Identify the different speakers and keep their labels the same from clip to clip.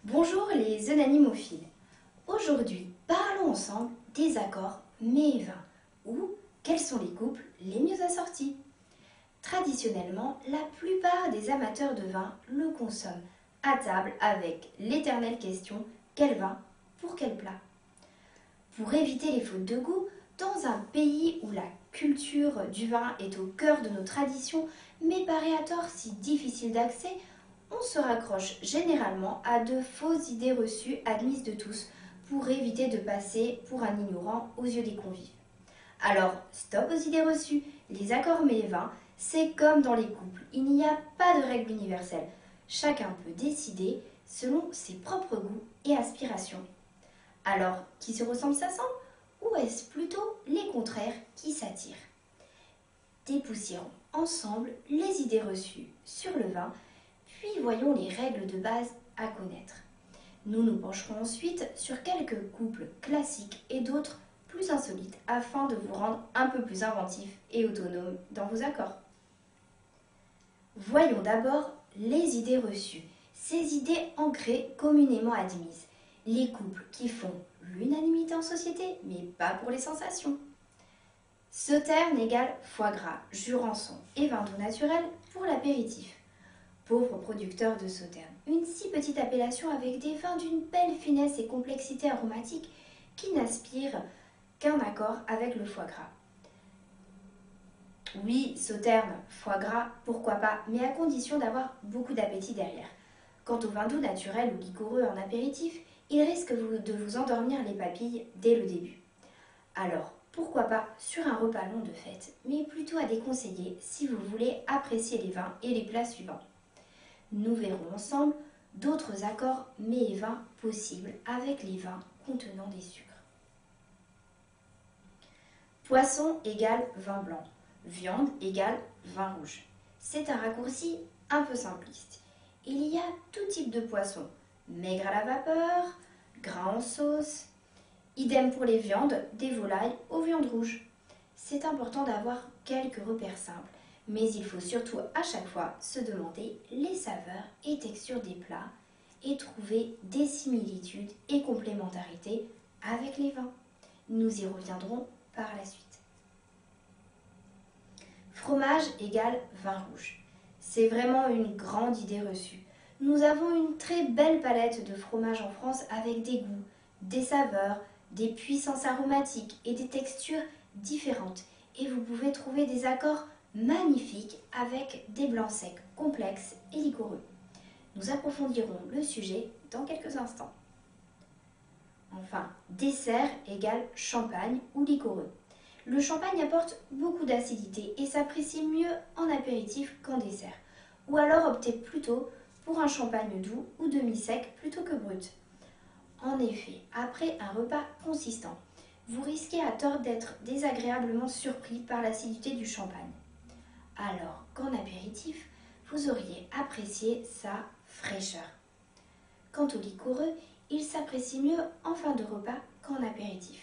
Speaker 1: Bonjour les unanimophiles. Aujourd'hui, parlons ensemble des accords mets et vins ou quels sont les couples les mieux assortis. Traditionnellement, la plupart des amateurs de vin le consomment à table avec l'éternelle question quel vin pour quel plat. Pour éviter les fautes de goût, dans un pays où la culture du vin est au cœur de nos traditions, mais paraît à tort si difficile d'accès, on se raccroche généralement à de fausses idées reçues admises de tous pour éviter de passer pour un ignorant aux yeux des convives. Alors, stop aux idées reçues, les accords mets et vins, c'est comme dans les couples, il n'y a pas de règle universelle. Chacun peut décider selon ses propres goûts et aspirations. Alors, qui se ressemble s'assemble ou est-ce plutôt les contraires qui s'attirent? Dépoussiérons ensemble les idées reçues sur le vin, puis voyons les règles de base à connaître. Nous nous pencherons ensuite sur quelques couples classiques et d'autres plus insolites afin de vous rendre un peu plus inventif et autonome dans vos accords. Voyons d'abord les idées reçues, ces idées ancrées communément admises, les couples qui font l'unanimité en société mais pas pour les sensations. Sauterne égale foie gras, jurançon et vin doux naturel pour l'apéritif. Pauvre producteur de Sauterne, une si petite appellation avec des vins d'une belle finesse et complexité aromatique qui n'aspirent qu'un accord avec le foie gras. Oui, Sauterne, foie gras, pourquoi pas, mais à condition d'avoir beaucoup d'appétit derrière. Quant au vin doux naturel ou liquoreux en apéritif, il risque de vous endormir les papilles dès le début. Alors, pourquoi pas sur un repas long de fête, mais plutôt à déconseiller si vous voulez apprécier les vins et les plats suivants. Nous verrons ensemble d'autres accords mets et vins possibles avec les vins contenant des sucres. Poisson égale vin blanc, viande égale vin rouge. C'est un raccourci un peu simpliste. Il y a tout type de poisson, maigre à la vapeur, gras en sauce, idem pour les viandes, des volailles aux viandes rouges. C'est important d'avoir quelques repères simples, mais il faut surtout à chaque fois se demander les saveurs et textures des plats et trouver des similitudes et complémentarités avec les vins. Nous y reviendrons par la suite. Fromage égale vin rouge. C'est vraiment une grande idée reçue. Nous avons une très belle palette de fromages en France avec des goûts, des saveurs, des puissances aromatiques et des textures différentes. Et vous pouvez trouver des accords magnifiques avec des blancs secs complexes et liquoreux. Nous approfondirons le sujet dans quelques instants. Enfin, dessert égale champagne ou liquoreux. Le champagne apporte beaucoup d'acidité et s'apprécie mieux en apéritif qu'en dessert. Ou alors optez plutôt pour un champagne doux ou demi-sec plutôt que brut. En effet, après un repas consistant, vous risquez à tort d'être désagréablement surpris par l'acidité du champagne. Alors qu'en apéritif, vous auriez apprécié sa fraîcheur. Quant au liquoreux, il s'apprécie mieux en fin de repas qu'en apéritif.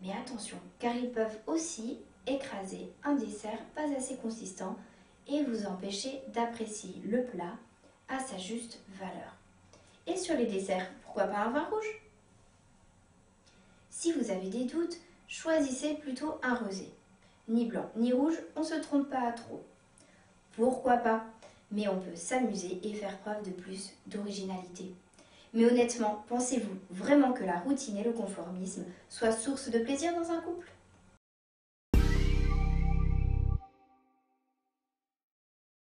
Speaker 1: Mais attention, car ils peuvent aussi écraser un dessert pas assez consistant et vous empêcher d'apprécier le plat à sa juste valeur. Et sur les desserts, pourquoi pas un vin rouge? Si vous avez des doutes, choisissez plutôt un rosé. Ni blanc ni rouge, on ne se trompe pas à trop. Pourquoi pas? Mais on peut s'amuser et faire preuve de plus d'originalité. Mais honnêtement, pensez-vous vraiment que la routine et le conformisme soient source de plaisir dans un couple?